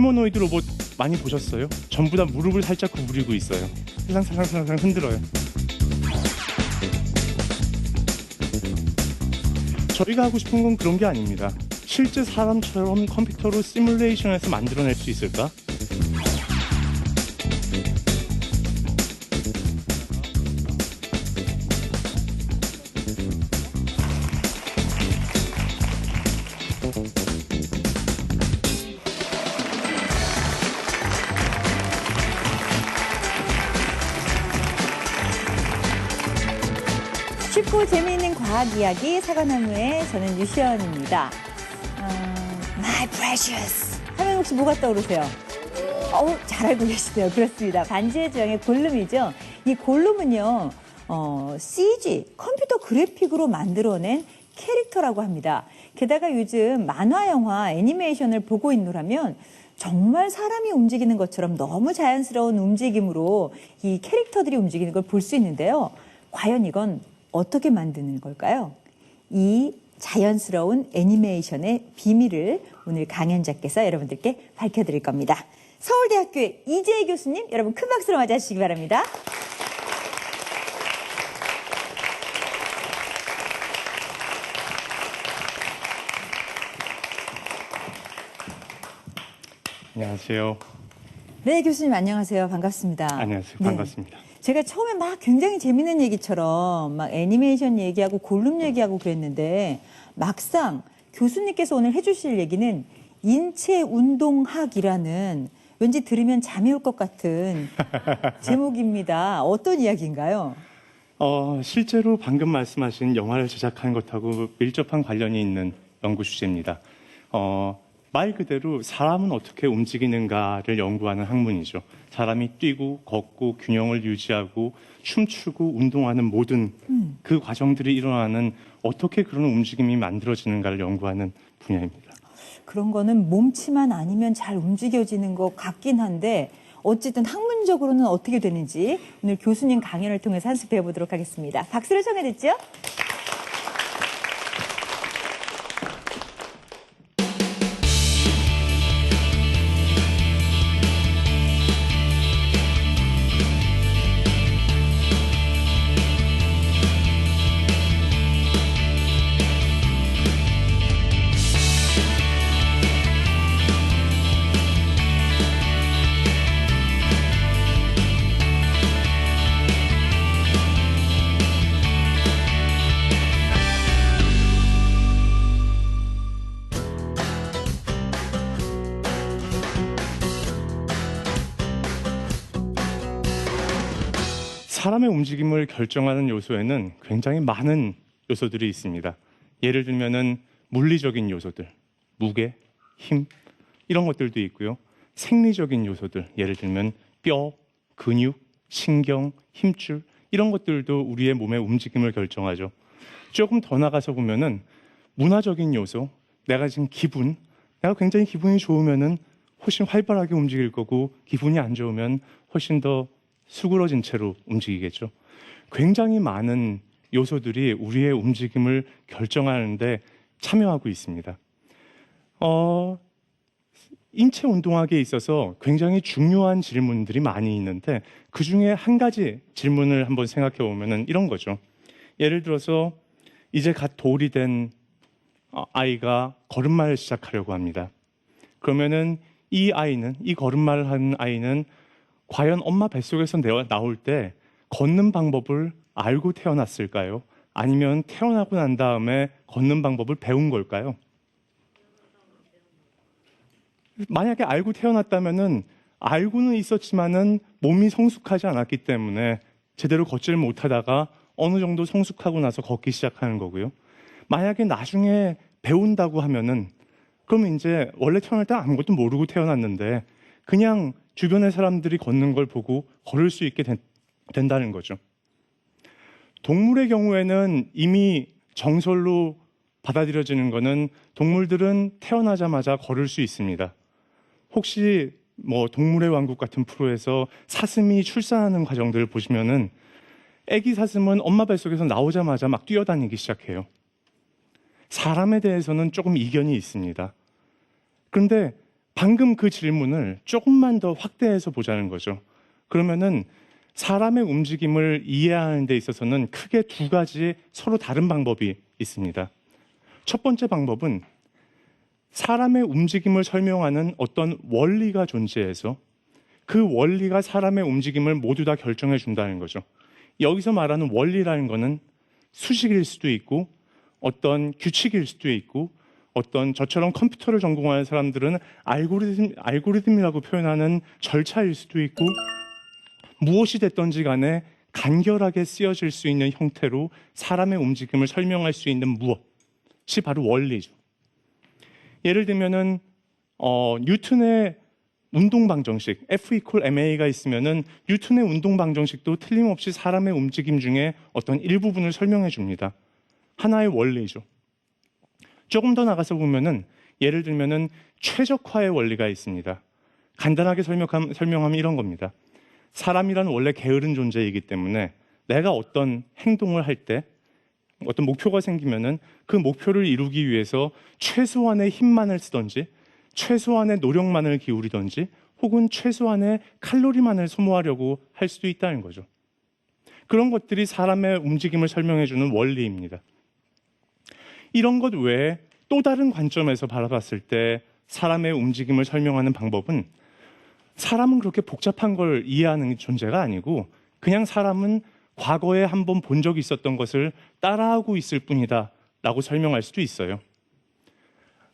휴머노이드 로봇 많이 보셨어요? 전부 다 무릎을 살짝 구부리고 있어요. 살랑살랑살랑 흔들어요. 저희가 하고 싶은 건 그런 게 아닙니다. 실제 사람처럼 컴퓨터로 시뮬레이션해서 만들어낼 수 있을까? 쉽고 재미있는 과학 이야기 사과나무의 저는 유시연입니다. My precious 하면 혹시 뭐가 떠오르세요? 잘 알고 계시네요. 그렇습니다. 반지의 제왕의 골룸이죠. 이 골룸은요, CG 컴퓨터 그래픽으로 만들어낸 캐릭터라고 합니다. 게다가 요즘 만화, 영화, 애니메이션을 보고 있노라면 정말 사람이 움직이는 것처럼 너무 자연스러운 움직임으로 이 캐릭터들이 움직이는 걸 볼 수 있는데요. 과연 이건 어떻게 만드는 걸까요? 이 자연스러운 애니메이션의 비밀을 오늘 강연자께서 여러분들께 밝혀드릴 겁니다. 서울대학교의 이재희 교수님, 여러분 큰 박수로 맞아주시기 바랍니다. 안녕하세요. 네, 교수님 안녕하세요. 반갑습니다. 안녕하세요. 네. 반갑습니다. 제가 처음에 막 굉장히 재밌는 얘기처럼 막 애니메이션 얘기하고 골룸 얘기하고 그랬는데 막상 교수님께서 오늘 해주실 얘기는 인체운동학이라는 왠지 들으면 잠이 올 것 같은 제목입니다. 어떤 이야기인가요? 실제로 방금 말씀하신 영화를 제작한 것하고 밀접한 관련이 있는 연구 주제입니다. 말 그대로 사람은 어떻게 움직이는가를 연구하는 학문이죠. 사람이 뛰고 걷고 균형을 유지하고 춤추고 운동하는 모든 그 과정들이 일어나는 어떻게 그런 움직임이 만들어지는가를 연구하는 분야입니다. 그런 거는 몸치만 아니면 잘 움직여지는 것 같긴 한데 어쨌든 학문적으로는 어떻게 되는지 오늘 교수님 강연을 통해서 한 수 배워보도록 하겠습니다. 박수를 청해 듣죠? 사람의 움직임을 결정하는 요소에는 굉장히 많은 요소들이 있습니다. 예를 들면은 물리적인 요소들, 무게, 힘 이런 것들도 있고요. 생리적인 요소들, 예를 들면 뼈, 근육, 신경, 힘줄 이런 것들도 우리의 몸의 움직임을 결정하죠. 조금 더 나가서 보면은 문화적인 요소, 내가 지금 내가 굉장히 기분이 좋으면은 훨씬 활발하게 움직일 거고 기분이 안 좋으면 훨씬 더 수그러진 채로 움직이겠죠. 굉장히 많은 요소들이 우리의 움직임을 결정하는데 참여하고 있습니다. 인체 운동학에 있어서 굉장히 중요한 질문들이 많이 있는데 그 중에 한 가지 질문을 한번 생각해 보면은 이런 거죠. 예를 들어서 이제 갓 돌이 된 아이가 걸음마를 시작하려고 합니다. 그러면은 이 걸음마를 하는 아이는 과연 엄마 뱃속에서 나올 때 걷는 방법을 알고 태어났을까요? 아니면 태어나고 난 다음에 걷는 방법을 배운 걸까요? 만약에 알고 태어났다면은 알고는 있었지만은 몸이 성숙하지 않았기 때문에 제대로 걷지를 못하다가 어느 정도 성숙하고 나서 걷기 시작하는 거고요. 만약에 나중에 배운다고 하면은 그러면 이제 원래 태어날 때 아무것도 모르고 태어났는데 그냥 주변의 사람들이 걷는 걸 보고 걸을 수 있게 된다는 거죠. 동물의 경우에는 이미 정설로 받아들여지는 거는 동물들은 태어나자마자 걸을 수 있습니다. 혹시 동물의 왕국 같은 프로에서 사슴이 출산하는 과정들을 보시면은 아기 사슴은 엄마 뱃속에서 나오자마자 막 뛰어다니기 시작해요. 사람에 대해서는 조금 이견이 있습니다. 그런데 방금 그 질문을 조금만 더 확대해서 보자는 거죠. 그러면은 사람의 움직임을 이해하는 데 있어서는 크게 두 가지 서로 다른 방법이 있습니다. 첫 번째 방법은 사람의 움직임을 설명하는 어떤 원리가 존재해서 그 원리가 사람의 움직임을 모두 다 결정해 준다는 거죠. 여기서 말하는 원리라는 거는 수식일 수도 있고 어떤 규칙일 수도 있고 어떤 저처럼 컴퓨터를 전공하는 사람들은 알고리즘이라고 표현하는 절차일 수도 있고 무엇이 됐든지 간에 간결하게 쓰여질 수 있는 형태로 사람의 움직임을 설명할 수 있는 무엇이 바로 원리죠. 예를 들면은 뉴턴의 운동 방정식 F=ma가 있으면은 뉴턴의 운동 방정식도 틀림없이 사람의 움직임 중에 어떤 일부분을 설명해 줍니다. 하나의 원리죠. 조금 더 나가서 보면은 예를 들면은 최적화의 원리가 있습니다. 간단하게 설명하면 이런 겁니다. 사람이란 원래 게으른 존재이기 때문에 내가 어떤 행동을 할 때 어떤 목표가 생기면은 그 목표를 이루기 위해서 최소한의 힘만을 쓰든지 최소한의 노력만을 기울이든지 혹은 최소한의 칼로리만을 소모하려고 할 수도 있다는 거죠. 그런 것들이 사람의 움직임을 설명해주는 원리입니다. 이런 것 외에 또 다른 관점에서 바라봤을 때 사람의 움직임을 설명하는 방법은 사람은 그렇게 복잡한 걸 이해하는 존재가 아니고 그냥 사람은 과거에 한번 본 적이 있었던 것을 따라하고 있을 뿐이다 라고 설명할 수도 있어요.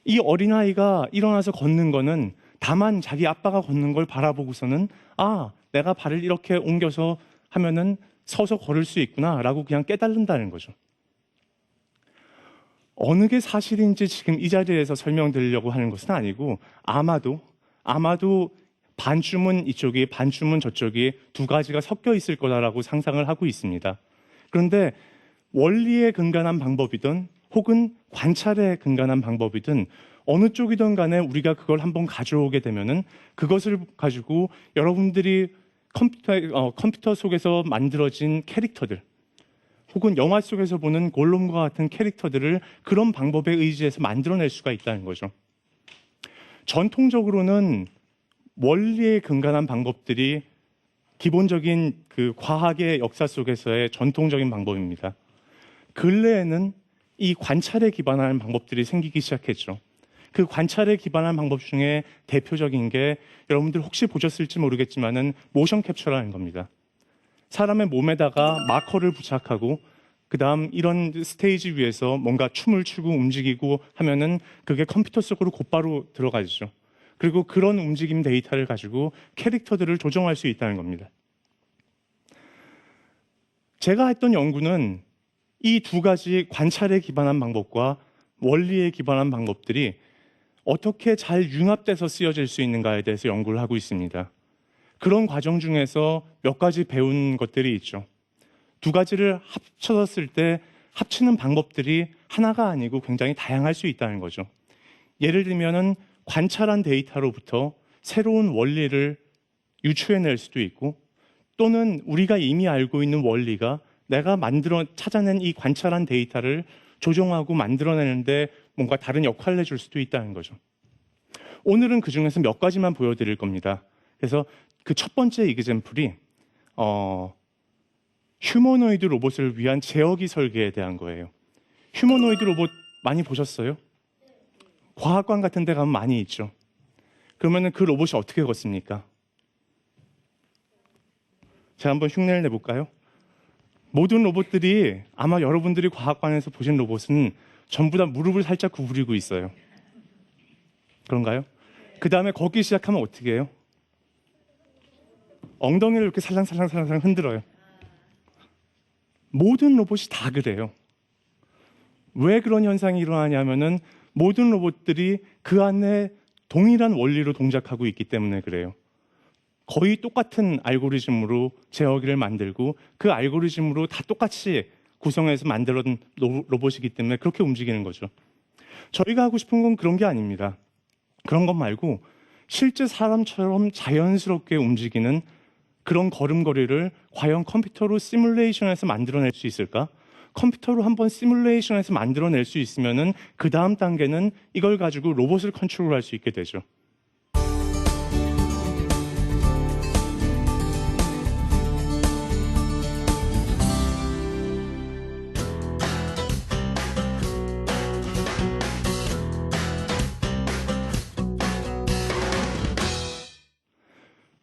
이 어린아이가 일어나서 걷는 거는 다만 자기 아빠가 걷는 걸 바라보고서는 아, 내가 발을 이렇게 옮겨서 하면은 서서 걸을 수 있구나 라고 그냥 깨달는다는 거죠. 어느 게 사실인지 지금 이 자리에서 설명드리려고 하는 것은 아니고 아마도 반쯤은 이쪽이 반쯤은 저쪽이 두 가지가 섞여 있을 거다라고 상상을 하고 있습니다. 그런데 원리에 근간한 방법이든 혹은 관찰에 근간한 방법이든 어느 쪽이든 간에 우리가 그걸 한번 가져오게 되면은 그것을 가지고 여러분들이 컴퓨터 속에서 만들어진 캐릭터들 혹은 영화 속에서 보는 골룸과 같은 캐릭터들을 그런 방법에 의지해서 만들어낼 수가 있다는 거죠. 전통적으로는 원리에 근간한 방법들이 기본적인 그 과학의 역사 속에서의 전통적인 방법입니다. 근래에는 이 관찰에 기반한 방법들이 생기기 시작했죠. 그 관찰에 기반한 방법 중에 대표적인 게 여러분들 혹시 보셨을지 모르겠지만은 모션 캡처라는 겁니다. 사람의 몸에다가 마커를 부착하고 그다음 이런 스테이지 위에서 뭔가 춤을 추고 움직이고 하면은 그게 컴퓨터 속으로 곧바로 들어가죠. 그리고 그런 움직임 데이터를 가지고 캐릭터들을 조정할 수 있다는 겁니다. 제가 했던 연구는 이 두 가지 관찰에 기반한 방법과 원리에 기반한 방법들이 어떻게 잘 융합돼서 쓰여질 수 있는가에 대해서 연구를 하고 있습니다. 그런 과정 중에서 몇 가지 배운 것들이 있죠. 두 가지를 합쳐졌을 때 합치는 방법들이 하나가 아니고 굉장히 다양할 수 있다는 거죠. 예를 들면은 관찰한 데이터로부터 새로운 원리를 유추해낼 수도 있고 또는 우리가 이미 알고 있는 원리가 내가 찾아낸 이 관찰한 데이터를 조정하고 만들어내는데 뭔가 다른 역할을 해줄 수도 있다는 거죠. 오늘은 그 중에서 몇 가지만 보여드릴 겁니다. 그래서 그 첫 번째 이그젬플이 휴머노이드 로봇을 위한 제어기 설계에 대한 거예요. 휴머노이드 로봇 많이 보셨어요? 과학관 같은 데 가면 많이 있죠. 그러면 그 로봇이 어떻게 걷습니까? 제가 한번 흉내를 내볼까요? 모든 로봇들이 아마 여러분들이 과학관에서 보신 로봇은 전부 다 무릎을 살짝 구부리고 있어요. 그런가요? 그 다음에 걷기 시작하면 어떻게 해요? 엉덩이를 이렇게 살랑살랑 흔들어요. 모든 로봇이 다 그래요. 왜 그런 현상이 일어나냐면은 모든 로봇들이 그 안에 동일한 원리로 동작하고 있기 때문에 그래요. 거의 똑같은 알고리즘으로 제어기를 만들고 그 알고리즘으로 다 똑같이 구성해서 만들어진 로봇이기 때문에 그렇게 움직이는 거죠. 저희가 하고 싶은 건 그런 게 아닙니다. 그런 것 말고 실제 사람처럼 자연스럽게 움직이는 그런 걸음걸이를 과연 컴퓨터로 시뮬레이션해서 만들어낼 수 있을까? 컴퓨터로 한번 시뮬레이션해서 만들어낼 수 있으면은 그 다음 단계는 이걸 가지고 로봇을 컨트롤할 수 있게 되죠.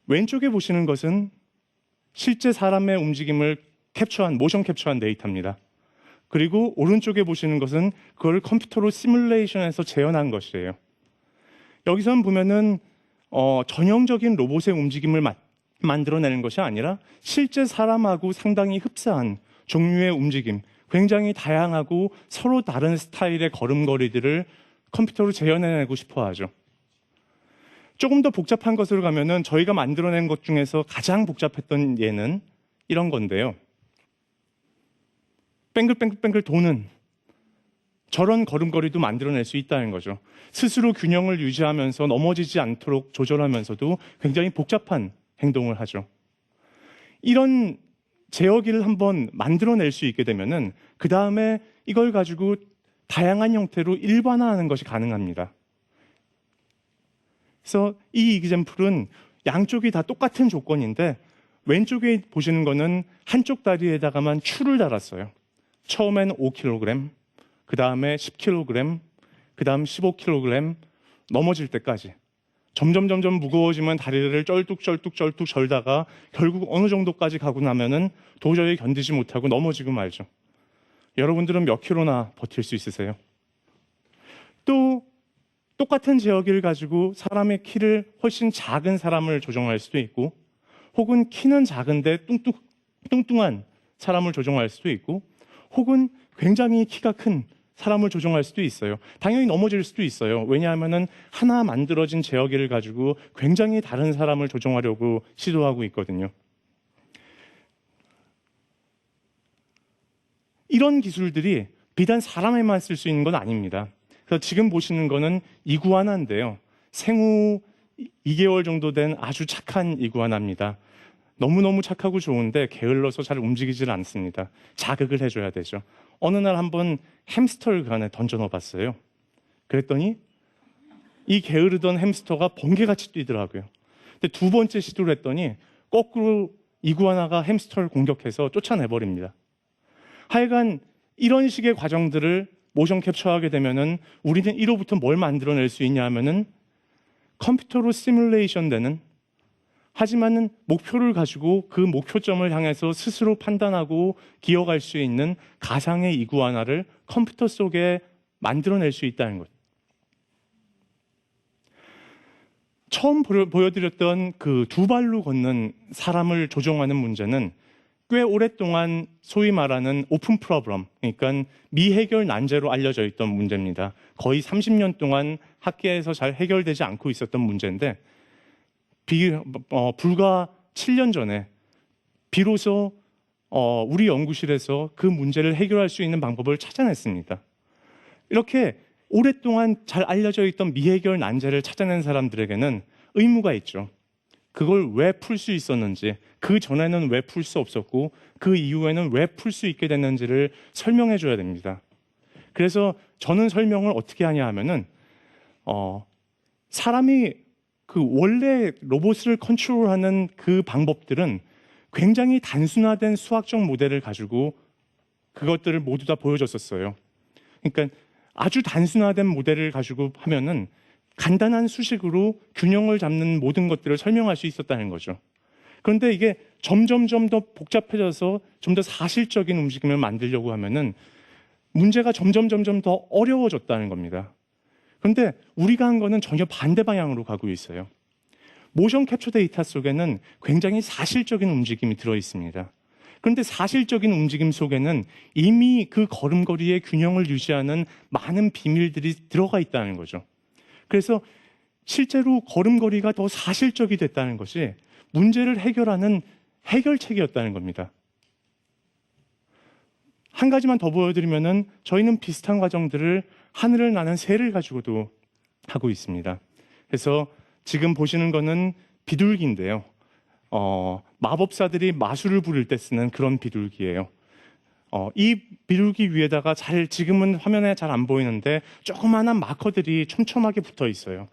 왼쪽에 보시는 것은 실제 사람의 움직임을 모션 캡처한 데이터입니다. 그리고 오른쪽에 보시는 것은 그걸 컴퓨터로 시뮬레이션해서 재현한 것이에요. 여기선 보면은 전형적인 로봇의 움직임을 만들어내는 것이 아니라 실제 사람하고 상당히 흡사한 종류의 움직임, 굉장히 다양하고 서로 다른 스타일의 걸음걸이들을 컴퓨터로 재현해내고 싶어 하죠. 조금 더 복잡한 것으로 가면은 저희가 만들어낸 것 중에서 가장 복잡했던 예는 이런 건데요. 뱅글뱅글뱅글 도는 저런 걸음걸이도 만들어낼 수 있다는 거죠. 스스로 균형을 유지하면서 넘어지지 않도록 조절하면서도 굉장히 복잡한 행동을 하죠. 이런 제어기를 한번 만들어낼 수 있게 되면은 그 다음에 이걸 가지고 다양한 형태로 일반화하는 것이 가능합니다. 그래서 이 이그젬플은 양쪽이 다 똑같은 조건인데 왼쪽에 보시는 거는 한쪽 다리에다가만 추를 달았어요. 처음엔 5kg, 그 다음에 10kg, 그 다음 15kg 넘어질 때까지 점점 무거워지면 다리를 쩔뚝 절다가 결국 어느 정도까지 가고 나면은 도저히 견디지 못하고 넘어지고 말죠. 여러분들은 몇 킬로나 버틸 수 있으세요? 또 똑같은 제어기를 가지고 사람의 키를 훨씬 작은 사람을 조정할 수도 있고, 혹은 키는 작은데 뚱뚱한 사람을 조정할 수도 있고, 혹은 굉장히 키가 큰 사람을 조정할 수도 있어요. 당연히 넘어질 수도 있어요. 왜냐하면은 하나 만들어진 제어기를 가지고 굉장히 다른 사람을 조정하려고 시도하고 있거든요. 이런 기술들이 비단 사람에만 쓸 수 있는 건 아닙니다. 그래서 지금 보시는 거는 이구아나인데요. 생후 2개월 정도 된 아주 착한 이구아나입니다. 너무너무 착하고 좋은데 게을러서 잘 움직이질 않습니다. 자극을 해줘야 되죠. 어느 날 한번 햄스터를 그 안에 던져 넣어봤어요. 그랬더니 이 게으르던 햄스터가 번개같이 뛰더라고요. 근데 두 번째 시도를 했더니 거꾸로 이구아나가 햄스터를 공격해서 쫓아내버립니다. 하여간 이런 식의 과정들을 모션 캡처하게 되면은 우리는 이로부터 뭘 만들어낼 수 있냐 하면은 컴퓨터로 시뮬레이션 되는, 하지만은 목표를 가지고 그 목표점을 향해서 스스로 판단하고 기어갈 수 있는 가상의 이구아나를 컴퓨터 속에 만들어낼 수 있다는 것. 처음 보여드렸던 그 두 발로 걷는 사람을 조종하는 문제는 꽤 오랫동안 소위 말하는 오픈 프로블럼, 그러니까 미해결 난제로 알려져 있던 문제입니다. 거의 30년 동안 학계에서 잘 해결되지 않고 있었던 문제인데 불과 7년 전에 비로소 우리 연구실에서 그 문제를 해결할 수 있는 방법을 찾아냈습니다. 이렇게 오랫동안 잘 알려져 있던 미해결 난제를 찾아낸 사람들에게는 의무가 있죠. 그걸 왜 풀 수 있었는지, 그 전에는 왜 풀 수 없었고 그 이후에는 왜 풀 수 있게 됐는지를 설명해 줘야 됩니다. 그래서 저는 설명을 어떻게 하냐 하면은 사람이 그 원래 로봇을 컨트롤하는 그 방법들은 굉장히 단순화된 수학적 모델을 가지고 그것들을 모두 다 보여줬었어요. 그러니까 아주 단순화된 모델을 가지고 하면은 간단한 수식으로 균형을 잡는 모든 것들을 설명할 수 있었다는 거죠. 그런데 이게 점점 더 복잡해져서 좀 더 사실적인 움직임을 만들려고 하면은 문제가 점점 더 어려워졌다는 겁니다. 그런데 우리가 한 거는 전혀 반대 방향으로 가고 있어요. 모션 캡처 데이터 속에는 굉장히 사실적인 움직임이 들어 있습니다. 그런데 사실적인 움직임 속에는 이미 그 걸음걸이의 균형을 유지하는 많은 비밀들이 들어가 있다는 거죠. 그래서 실제로 걸음걸이가 더 사실적이 됐다는 것이 문제를 해결하는 해결책이었다는 겁니다. 한 가지만 더 보여드리면은 저희는 비슷한 과정들을 하늘을 나는 새를 가지고도 하고 있습니다. 그래서 지금 보시는 거는 비둘기인데요. 마법사들이 마술을 부릴 때 쓰는 그런 비둘기예요. 이 비둘기 위에다가 지금은 화면에 잘 안 보이는데 조그마한 마커들이 촘촘하게 붙어 있어요.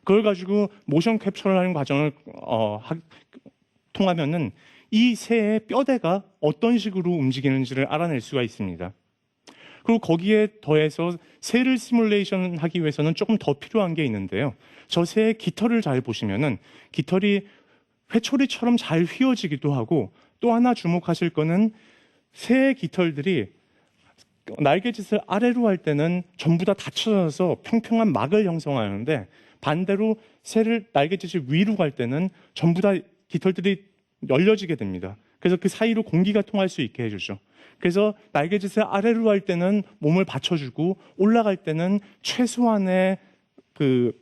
그걸 가지고 모션 캡처를 하는 과정을 통하면은 이 새의 뼈대가 어떤 식으로 움직이는지를 알아낼 수가 있습니다. 그리고 거기에 더해서 새를 시뮬레이션 하기 위해서는 조금 더 필요한 게 있는데요. 저 새의 깃털을 잘 보시면은 깃털이 회초리처럼 잘 휘어지기도 하고, 또 하나 주목하실 거는 새의 깃털들이 날개짓을 아래로 할 때는 전부 다 닫혀져서 평평한 막을 형성하는데, 반대로 새를 날개짓을 위로 갈 때는 전부 다 깃털들이 열려지게 됩니다. 그래서 그 사이로 공기가 통할 수 있게 해주죠. 그래서 날개짓을 아래로 할 때는 몸을 받쳐주고, 올라갈 때는 최소한의 그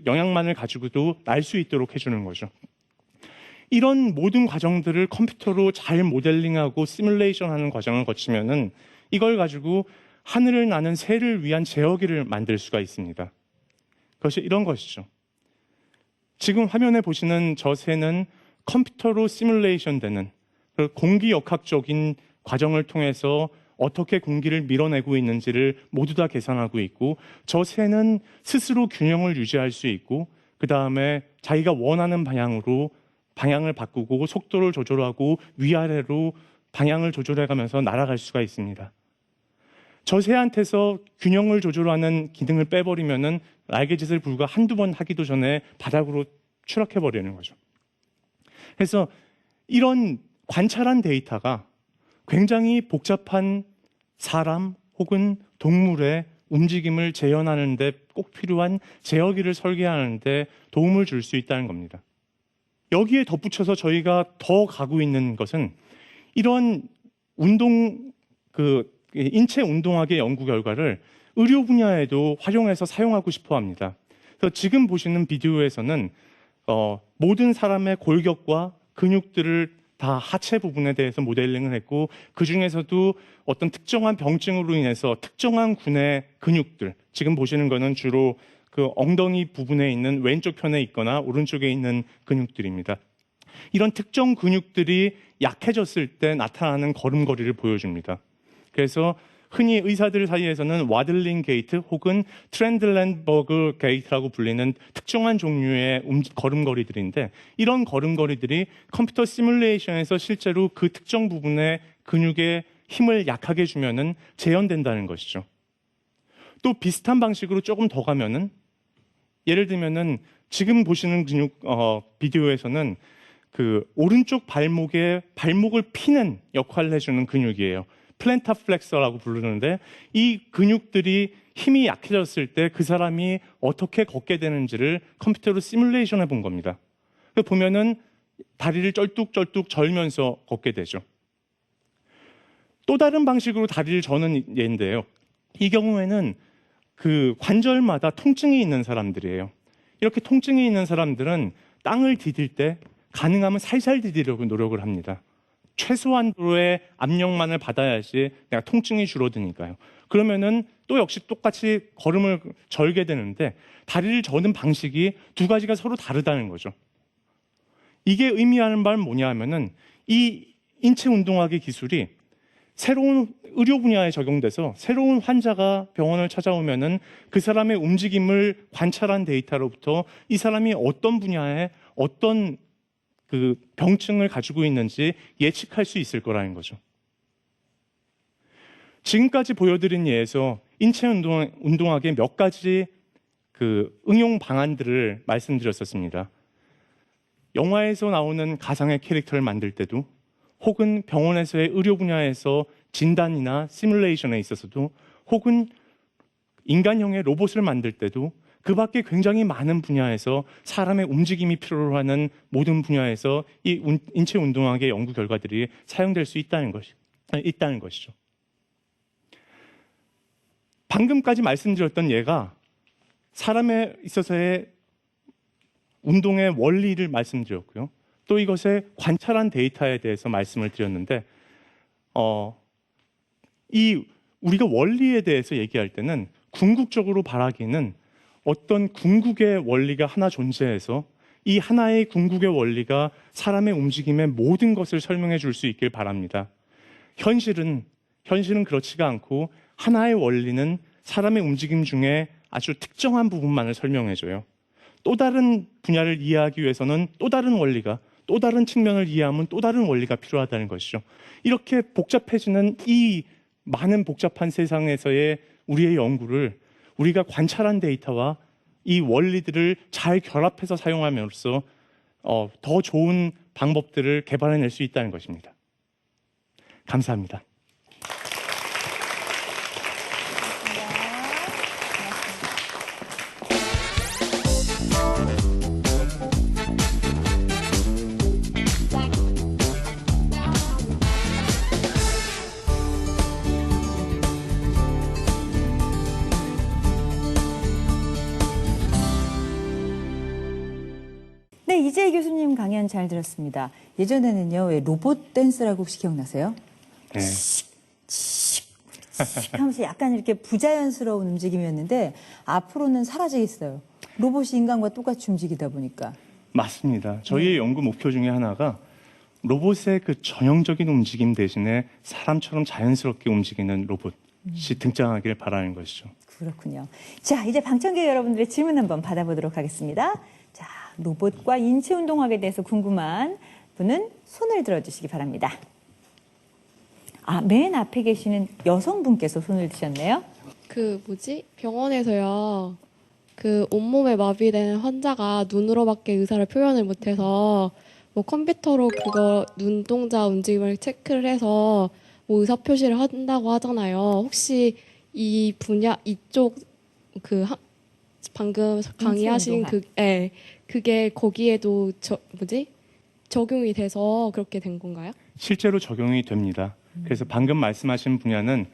영양만을 가지고도 날 수 있도록 해주는 거죠. 이런 모든 과정들을 컴퓨터로 잘 모델링하고 시뮬레이션하는 과정을 거치면은 이걸 가지고 하늘을 나는 새를 위한 제어기를 만들 수가 있습니다. 그것이 이런 것이죠. 지금 화면에 보시는 저 새는 컴퓨터로 시뮬레이션 되는 공기역학적인 과정을 통해서 어떻게 공기를 밀어내고 있는지를 모두 다 계산하고 있고, 저 새는 스스로 균형을 유지할 수 있고, 그 다음에 자기가 원하는 방향으로 방향을 바꾸고 속도를 조절하고 위아래로 방향을 조절해가면서 날아갈 수가 있습니다. 저 새한테서 균형을 조절하는 기능을 빼버리면은 날개짓을 불과 한두 번 하기도 전에 바닥으로 추락해버리는 거죠. 그래서 이런 관찰한 데이터가 굉장히 복잡한 사람 혹은 동물의 움직임을 재현하는 데 꼭 필요한 제어기를 설계하는 데 도움을 줄 수 있다는 겁니다. 여기에 덧붙여서 저희가 더 가고 있는 것은 이런 인체 운동학의 연구 결과를 의료 분야에도 활용해서 사용하고 싶어 합니다. 그래서 지금 보시는 비디오에서는 모든 사람의 골격과 근육들을 다 하체 부분에 대해서 모델링을 했고, 그 중에서도 어떤 특정한 병증으로 인해서 특정한 군의 근육들, 지금 보시는 거는 주로 그 엉덩이 부분에 있는 왼쪽 편에 있거나 오른쪽에 있는 근육들입니다. 이런 특정 근육들이 약해졌을 때 나타나는 걸음걸이를 보여줍니다. 그래서 흔히 의사들 사이에서는 와들링 게이트 혹은 트렌들랜버그 게이트라고 불리는 특정한 종류의 걸음걸이들인데, 이런 걸음걸이들이 컴퓨터 시뮬레이션에서 실제로 그 특정 부분의 근육의 힘을 약하게 주면은 재현된다는 것이죠. 또 비슷한 방식으로 조금 더 가면은, 예를 들면은 지금 보시는 비디오에서는 그 오른쪽 발목에 발목을 피는 역할을 해주는 근육이에요. 플랜타 플렉서라고 부르는데, 이 근육들이 힘이 약해졌을 때 그 사람이 어떻게 걷게 되는지를 컴퓨터로 시뮬레이션 해본 겁니다. 보면은 다리를 쩔뚝쩔뚝 절면서 걷게 되죠. 또 다른 방식으로 다리를 저는 예인데요. 이 경우에는 그 관절마다 통증이 있는 사람들이에요. 이렇게 통증이 있는 사람들은 땅을 디딜 때 가능하면 살살 디디려고 노력을 합니다. 최소한도의 압력만을 받아야지 내가 통증이 줄어드니까요. 그러면은 또 역시 똑같이 걸음을 절게 되는데, 다리를 저는 방식이 두 가지가 서로 다르다는 거죠. 이게 의미하는 바는 뭐냐 하면은, 이 인체 운동학의 기술이 새로운 의료 분야에 적용돼서 새로운 환자가 병원을 찾아오면은 그 사람의 움직임을 관찰한 데이터로부터 이 사람이 어떤 분야에 어떤 그 병증을 가지고 있는지 예측할 수 있을 거라는 거죠. 지금까지 보여드린 예에서 인체 운동학의 몇 가지 그 응용 방안들을 말씀드렸었습니다. 영화에서 나오는 가상의 캐릭터를 만들 때도, 혹은 병원에서의 의료 분야에서 진단이나 시뮬레이션에 있어서도, 혹은 인간형의 로봇을 만들 때도, 그 밖에 굉장히 많은 분야에서 사람의 움직임이 필요로 하는 모든 분야에서 이 인체 운동학의 연구 결과들이 사용될 수 있다는 것이죠. 방금까지 말씀드렸던 예가 사람에 있어서의 운동의 원리를 말씀드렸고요. 또 이것의 관찰한 데이터에 대해서 말씀을 드렸는데, 우리가 원리에 대해서 얘기할 때는 궁극적으로 바라기는 어떤 궁극의 원리가 하나 존재해서 이 하나의 궁극의 원리가 사람의 움직임의 모든 것을 설명해 줄 수 있길 바랍니다. 현실은 그렇지가 않고, 하나의 원리는 사람의 움직임 중에 아주 특정한 부분만을 설명해줘요. 또 다른 분야를 이해하기 위해서는 또 다른 원리가, 또 다른 측면을 이해하면 또 다른 원리가 필요하다는 것이죠. 이렇게 복잡해지는 이 많은 복잡한 세상에서의 우리의 연구를 우리가 관찰한 데이터와 이 원리들을 잘 결합해서 사용함으로써 더 좋은 방법들을 개발해낼 수 있다는 것입니다. 감사합니다. 네, 이재희 교수님 강연 잘 들었습니다. 예전에는요, 왜 로봇 댄스라고 혹시 기억나세요? 네. 하면서 약간 이렇게 부자연스러운 움직임이었는데 앞으로는 사라지겠어요. 로봇이 인간과 똑같이 움직이다 보니까. 맞습니다. 저희의 연구 목표 중에 하나가 로봇의 그 전형적인 움직임 대신에 사람처럼 자연스럽게 움직이는 로봇이 등장하길 바라는 것이죠. 그렇군요. 자, 이제 방청객 여러분들의 질문 한번 받아보도록 하겠습니다. 자, 로봇과 인체 운동학에 대해서 궁금한 분은 손을 들어주시기 바랍니다. 아, 맨 앞에 계시는 여성분께서 손을 드셨네요. 병원에서요. 온몸에 마비된 환자가 눈으로밖에 의사를 표현을 못해서 뭐 컴퓨터로 그거 눈동자 움직임을 체크를 해서 뭐 의사 표시를 한다고 하잖아요. 혹시 이 분야 이쪽 방금 강의하신 그게 거기에도 적용이 돼서 그렇게 된 건가요? 실제로 적용이 됩니다. 그래서 방금 말씀하신 분야는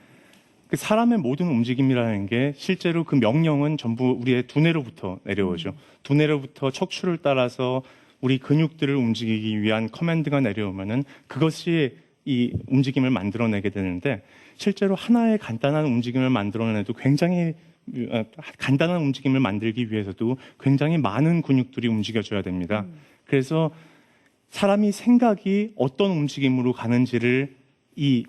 그 사람의 모든 움직임이라는 게 실제로 그 명령은 전부 우리의 두뇌로부터 내려오죠. 두뇌로부터 척추를 따라서 우리 근육들을 움직이기 위한 커맨드가 내려오면은 그것이 이 움직임을 만들어내게 되는데 실제로 하나의 간단한 움직임을 만들어내도 굉장히 간단한 움직임을 만들기 위해서도 굉장히 많은 근육들이 움직여줘야 됩니다. 그래서 사람이 생각이 어떤 움직임으로 가는지를 이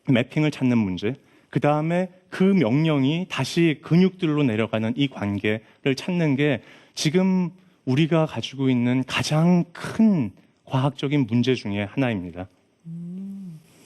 매핑을 찾는 문제, 그 다음에 그 명령이 다시 근육들로 내려가는 이 관계를 찾는 게 지금 우리가 가지고 있는 가장 큰 과학적인 문제 중에 하나입니다.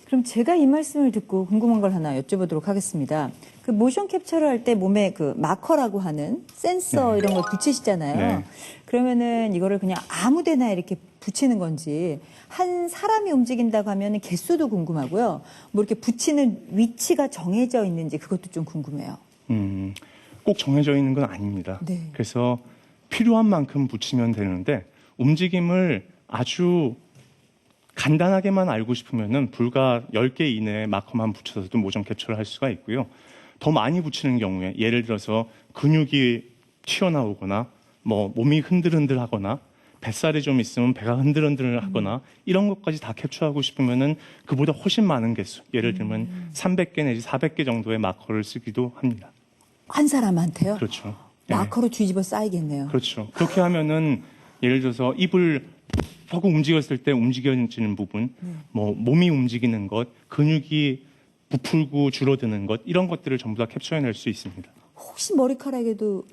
그럼 제가 이 말씀을 듣고 궁금한 걸 하나 여쭤보도록 하겠습니다. 그 모션 캡처를 할 때 몸에 그 마커라고 하는 센서 이런 걸 붙이시잖아요. 네. 그러면은 이거를 그냥 아무 데나 이렇게 붙이는 건지 한 사람이 움직인다고 하면 개수도 궁금하고요. 뭐 이렇게 붙이는 위치가 정해져 있는지 그것도 좀 궁금해요. 꼭 정해져 있는 건 아닙니다. 네. 그래서 필요한 만큼 붙이면 되는데 움직임을 아주 간단하게만 알고 싶으면은 불과 10개 이내에 마커만 붙여서도 모션 캡처를 할 수가 있고요. 더 많이 붙이는 경우에 예를 들어서 근육이 튀어나오거나 뭐 몸이 흔들흔들하거나 뱃살이 좀 있으면 배가 흔들흔들하거나 이런 것까지 다 캡처하고 싶으면은 그보다 훨씬 많은 개수, 예를 들면 300개 내지 400개 정도의 마커를 쓰기도 합니다. 한 사람한테요? 그렇죠. 네. 마커로 뒤집어 쌓이겠네요. 그렇죠. 그렇게 하면은 예를 들어서 입을 하고 움직였을 때 움직여지는 부분, 뭐 몸이 움직이는 것, 근육이 부풀고 줄어드는 것 이런 것들을 전부 다 캡처해낼 수 있습니다. 혹시 머리카락에도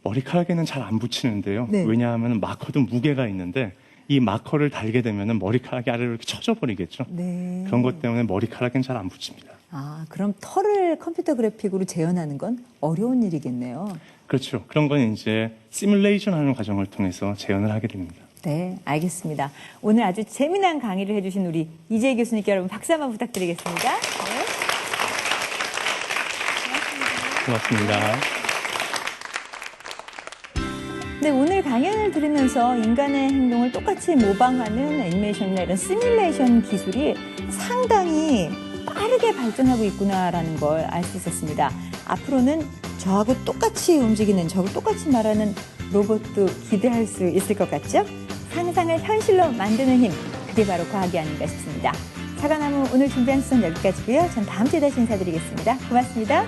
머리카락에는 잘 안 붙이는데요. 네. 왜냐하면 마커도 무게가 있는데 이 마커를 달게 되면은 머리카락이 아래로 이렇게 쳐져 버리겠죠. 네. 그런 것 때문에 머리카락엔 잘 안 붙입니다. 아, 그럼 털을 컴퓨터 그래픽으로 재현하는 건 어려운 일이겠네요. 그렇죠. 그런 건 이제 시뮬레이션 하는 과정을 통해서 재현을 하게 됩니다. 네, 알겠습니다. 오늘 아주 재미난 강의를 해주신 우리 이재희 교수님께 여러분 박수 한번 부탁드리겠습니다. 네. 고맙습니다. 네, 오늘 강연을 들으면서 인간의 행동을 똑같이 모방하는 애니메이션이나 이런 시뮬레이션 기술이 상당히 빠르게 발전하고 있구나라는 걸 알 수 있었습니다. 앞으로는 저하고 똑같이 움직이는, 저하고 똑같이 말하는 로봇도 기대할 수 있을 것 같죠? 상상을 현실로 만드는 힘, 그게 바로 과학이 아닌가 싶습니다. 사과나무 오늘 준비한 수는 여기까지고요. 전 다음 주에 다시 인사드리겠습니다. 고맙습니다.